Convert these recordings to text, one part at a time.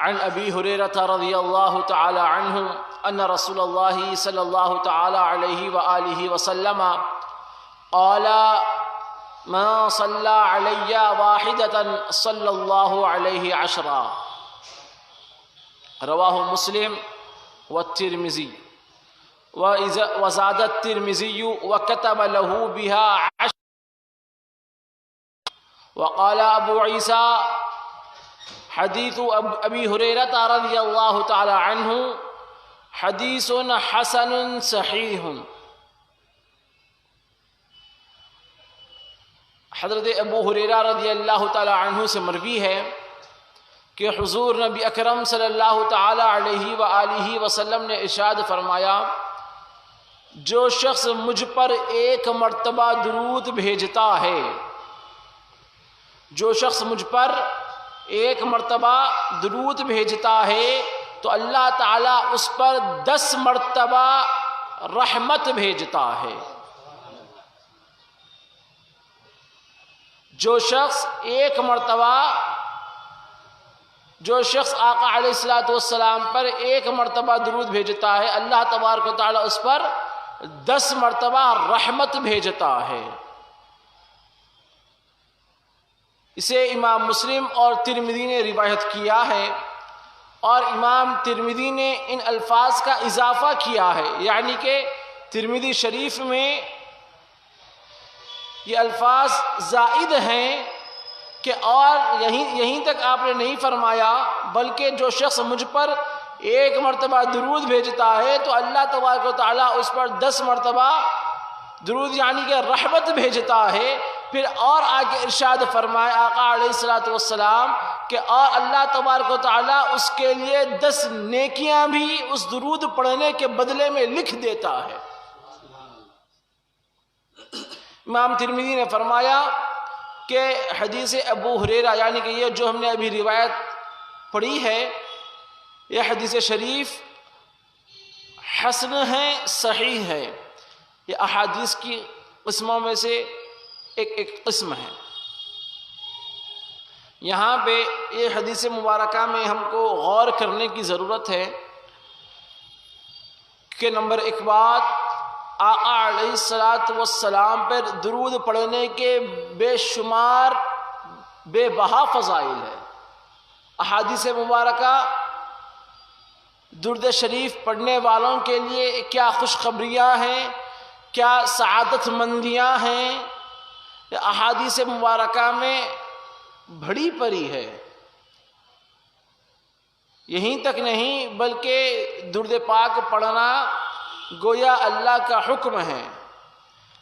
عن ابی ہریرہ رضی اللہ تعالی عنہ ان رسول اللہ صلی اللہ تعالی علیہ وآلہ وسلم قال من صلی علی واحدۃ صلی اللہ علیہ عشرا رواہ مسلم والترمذی وزاد الترمذی وكتب له بها عشر وقال ابو عیسیٰ حدیث ابی ہریرہ رضی اللہ تعالی عنہ حدیث حسن صحیح۔ حضرت ابو ہریرہ رضی اللہ تعالی عنہ سے مروی ہے کہ حضور نبی اکرم صلی اللہ تعالی علیہ وآلہ وسلم نے ارشاد فرمایا، جو شخص مجھ پر ایک مرتبہ درود بھیجتا ہے، جو شخص مجھ پر ایک مرتبہ درود بھیجتا ہے تو اللہ تعالیٰ اس پر 10 مرتبہ رحمت بھیجتا ہے۔ جو شخص آقا علیہ السلام پر ایک مرتبہ درود بھیجتا ہے، اللہ تبارک و تعالیٰ اس پر 10 مرتبہ رحمت بھیجتا ہے۔ اسے امام مسلم اور ترمذی نے روایت کیا ہے، اور امام ترمذی نے ان الفاظ کا اضافہ کیا ہے، یعنی کہ ترمذی شریف میں یہ الفاظ زائد ہیں کہ اور یہیں تک آپ نے نہیں فرمایا، بلکہ جو شخص مجھ پر ایک مرتبہ درود بھیجتا ہے تو اللہ تبارک و تعالیٰ اس پر 10 مرتبہ درود یعنی کہ رحمت بھیجتا ہے۔ پھر اور آگے ارشاد فرمائے آقا علیہ السلام کہ اور اللہ تبارک و تعالیٰ اس کے لیے 10 نیکیاں بھی اس درود پڑھنے کے بدلے میں لکھ دیتا ہے۔ امام ترمذی نے فرمایا کہ حدیث ابو ہریرہ یعنی کہ یہ جو ہم نے ابھی روایت پڑھی ہے، یہ حدیث شریف حسن ہے، صحیح ہے، یہ احادیث کی قسموں میں سے ایک قسم ہے۔ یہاں پہ یہ حدیث مبارکہ میں ہم کو غور کرنے کی ضرورت ہے کہ نمبر 1 بات، آقا علیہ السلام پر درود پڑھنے کے بے شمار بے بہا فضائل ہے۔ احادیث مبارکہ درود شریف پڑھنے والوں کے لیے کیا خوشخبریاں ہیں، کیا سعادت مندیاں ہیں، احادیث مبارکہ میں بھری پڑی ہے۔ یہیں تک نہیں بلکہ درود پاک پڑھنا گویا اللہ کا حکم ہے،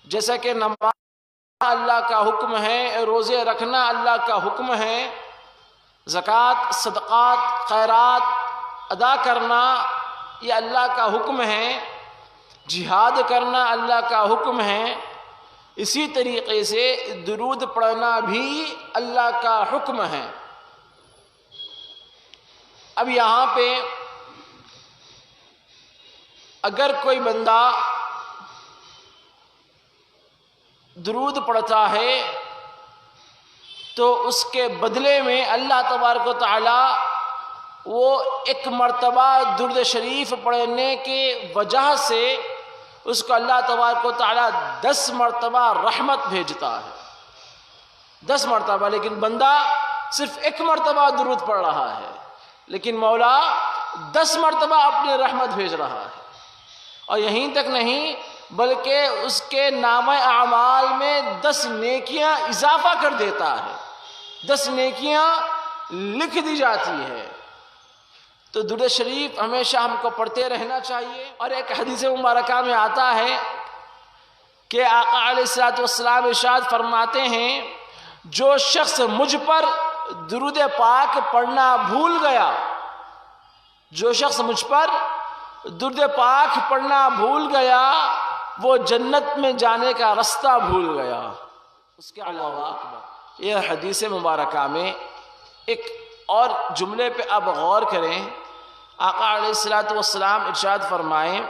جیسا کہ نماز اللہ کا حکم ہے، روزے رکھنا اللہ کا حکم ہے، زکوٰۃ، صدقات، خیرات ادا کرنا یہ اللہ کا حکم ہے، جہاد کرنا اللہ کا حکم ہے، اسی طریقے سے درود پڑھنا بھی اللہ کا حکم ہے۔ اب یہاں پہ اگر کوئی بندہ درود پڑھتا ہے تو اس کے بدلے میں اللہ تبارک و تعالی وہ 1 مرتبہ درود شریف پڑھنے کی وجہ سے اس کو اللہ تبارک و تعالیٰ 10 مرتبہ رحمت بھیجتا ہے، 10 مرتبہ۔ لیکن بندہ صرف 1 مرتبہ درود پڑھ رہا ہے، لیکن مولا 10 مرتبہ اپنی رحمت بھیج رہا ہے۔ اور یہیں تک نہیں بلکہ اس کے نامہ اعمال میں 10 نیکیاں اضافہ کر دیتا ہے، 10 نیکیاں لکھ دی جاتی ہے۔ تو درود شریف ہمیشہ ہم کو پڑھتے رہنا چاہیے۔ اور ایک حدیث مبارکہ میں آتا ہے کہ آقا علیہ السلام ارشاد فرماتے ہیں، جو شخص مجھ پر درود پاک پڑھنا بھول گیا، جو شخص مجھ پر درود پاک پڑھنا بھول گیا وہ جنت میں جانے کا راستہ بھول گیا۔ اس کے علاوہ یہ حدیث مبارکہ میں ایک اور جملے پہ آپ غور کریں، آقا علیہ السلام ارشاد فرمائیں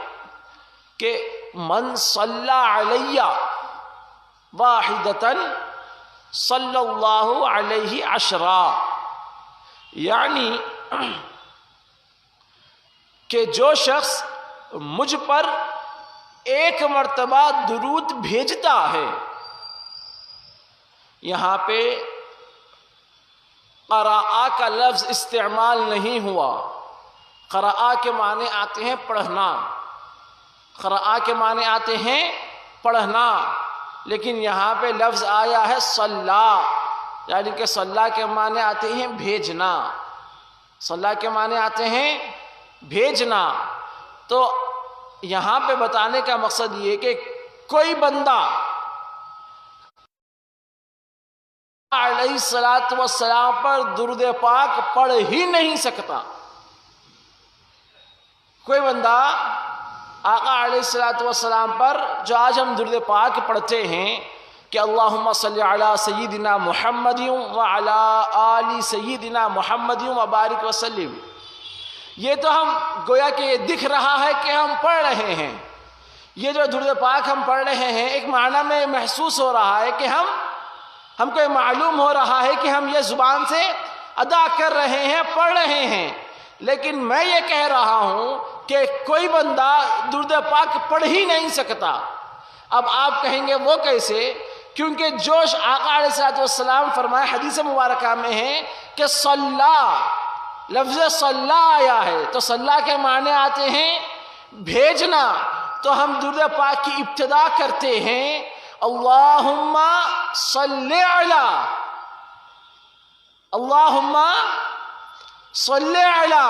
کہ من صلی علی واحدۃ صلی اللہ علیہ عشرا، یعنی کہ جو شخص مجھ پر ایک مرتبہ درود بھیجتا ہے، یہاں پہ قرأ کا لفظ استعمال نہیں ہوا۔ قرأ کے معنی آتے ہیں پڑھنا، قرأ کے معنی آتے ہیں پڑھنا، لیکن یہاں پہ لفظ آیا ہے صلی، یعنی کہ صلی کے معنی آتے ہیں بھیجنا، صلی کے معنی آتے ہیں بھیجنا۔ تو یہاں پہ بتانے کا مقصد یہ کہ کوئی بندہ علیہ الصلوۃ والسلام پر درود پاک پڑھ ہی نہیں سکتا۔ کوئی بندہ آقا علیہ الصلوۃ والسلام پر جو آج ہم درود پاک پڑھتے ہیں کہ اللہم صلی علی سیدنا محمد وعلی آل سیدنا محمد وبارک وسلم، یہ تو ہم گویا کہ یہ دکھ رہا ہے کہ ہم پڑھ رہے ہیں، یہ جو درود پاک ہم پڑھ رہے ہیں ایک معنی میں محسوس ہو رہا ہے کہ ہم کو یہ معلوم ہو رہا ہے کہ ہم یہ زبان سے ادا کر رہے ہیں، پڑھ رہے ہیں، لیکن میں یہ کہہ رہا ہوں کہ کوئی بندہ درود پاک پڑھ ہی نہیں سکتا۔ اب آپ کہیں گے وہ کیسے؟ کیونکہ جوش آقا علیہ الصلوۃ والسلام فرمائے حدیث مبارکہ میں ہے کہ صلی، لفظ صلی آیا ہے، تو صلی کے معنی آتے ہیں بھیجنا۔ تو ہم درود پاک کی ابتدا کرتے ہیں اللہم صلی علی، اللہم صلی علی،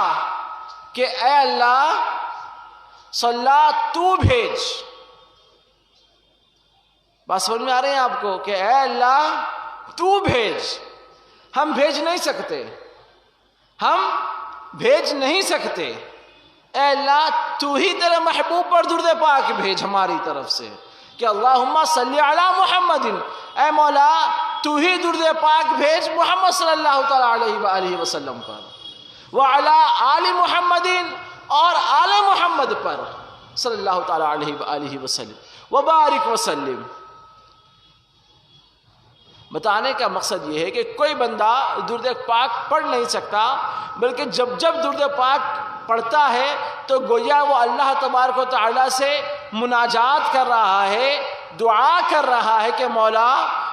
کہ اے اللہ صلی تو بھیج۔ بات سمجھ میں آ رہے ہیں آپ کو کہ اے اللہ تو بھیج؟ ہم بھیج نہیں سکتے، ہم بھیج نہیں سکتے۔ اے اللہ تو ہی تیرے محبوب پر درود پاک بھیج ہماری طرف سے، کہ اللہم صلی علی محمد، اے مولا تو ہی درود پاک بھیج محمد صلی اللہ تعالیٰ علیہ وآلہ وسلم پر، وعلی آل محمد، اور آل محمد پر صلی اللہ تعالیٰ علیہ وآلہ وسلم، وبارک وسلم۔ بتانے کا مقصد یہ ہے کہ کوئی بندہ درود پاک پڑھ نہیں سکتا، بلکہ جب درود پاک پڑھتا ہے تو گویا وہ اللہ تبارک و تعالیٰ سے مناجات کر رہا ہے، دعا کر رہا ہے کہ مولا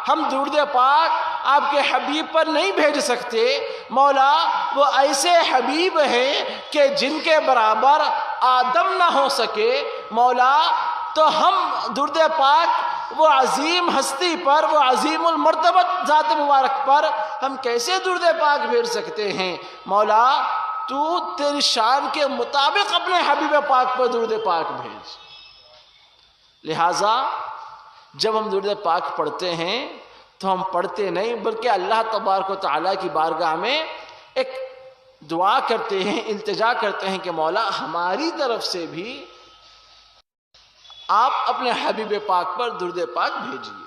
ہم درود پاک آپ کے حبیب پر نہیں بھیج سکتے، مولا وہ ایسے حبیب ہیں کہ جن کے برابر آدم نہ ہو سکے، مولا تو ہم درود پاک وہ عظیم ہستی پر، وہ عظیم المرتبت ذات مبارک پر ہم کیسے درود پاک بھیج سکتے ہیں؟ مولا تو تیری شان کے مطابق اپنے حبیب پاک پر درود پاک بھیج۔ لہٰذا جب ہم درود پاک پڑھتے ہیں تو ہم پڑھتے نہیں بلکہ اللہ تبارک و تعالیٰ کی بارگاہ میں ایک دعا کرتے ہیں، التجا کرتے ہیں کہ مولا ہماری طرف سے بھی آپ اپنے حبیب پاک پر درود پاک بھیجیے۔